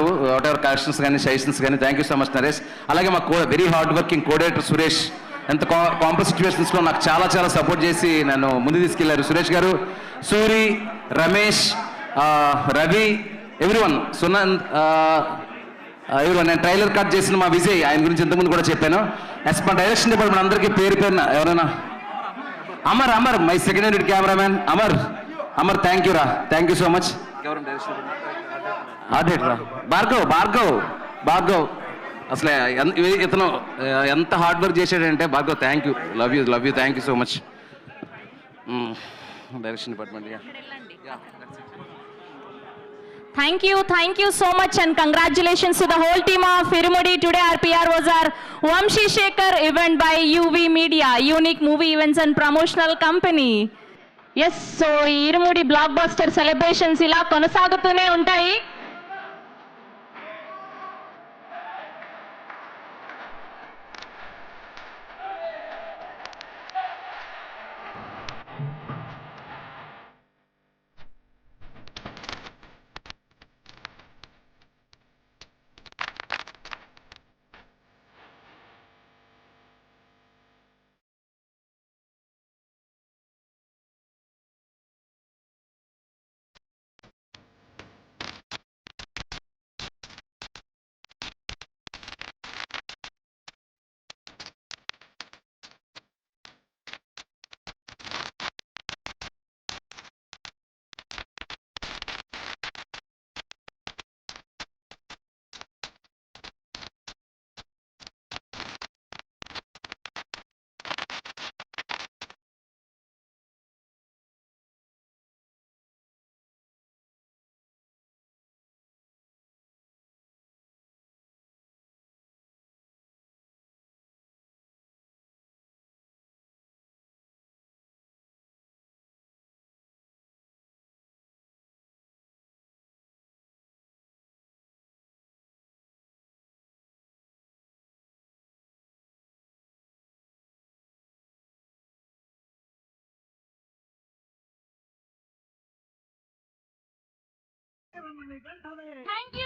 What ever collections కానీ suggestions కానీ thank you so much Naresh. అలాగే మా very hard working coordinator Suresh ఎంత కాంప్లెక్స్ సిచ్యువేషన్స్లో నాకు చాలా చాలా సపోర్ట్ చేసి నన్ను ముందు తీసుకెళ్లారు. సురేష్ గారు, సూరి, రమేష్, రవి, ఎవ్రీవన్, సునంద్, ఎవ్రీవన్. నేను ట్రైలర్ కట్ చేసిన మా విజయ్, ఆయన గురించి ఇంతకుముందు కూడా చెప్పాను. ఎస్ మా డైరెక్షన్ డిపార్ట్మెంట్ అందరికీ పేరు పేరున ఎవరైనా Amar Amar my second unit cameraman Amar thank you రా, థ్యాంక్ యూ సో మచ్. అదే రా భార్గవ్ భార్గవ్ భార్గవ్ అసలు ఇతను ఎంత హార్డ్ వర్క్ చేశాడంటే Bhargav thank you, love you thank you so much. Direction department. Thank you so much and congratulations to the whole team of Irumudi. Today our PR was our Vamshi Shekhar event by UV Media, Unique Movie Events and Promotional Company. Yes, so Irumudi blockbuster celebrations ila konasagutune untayi. Thank you.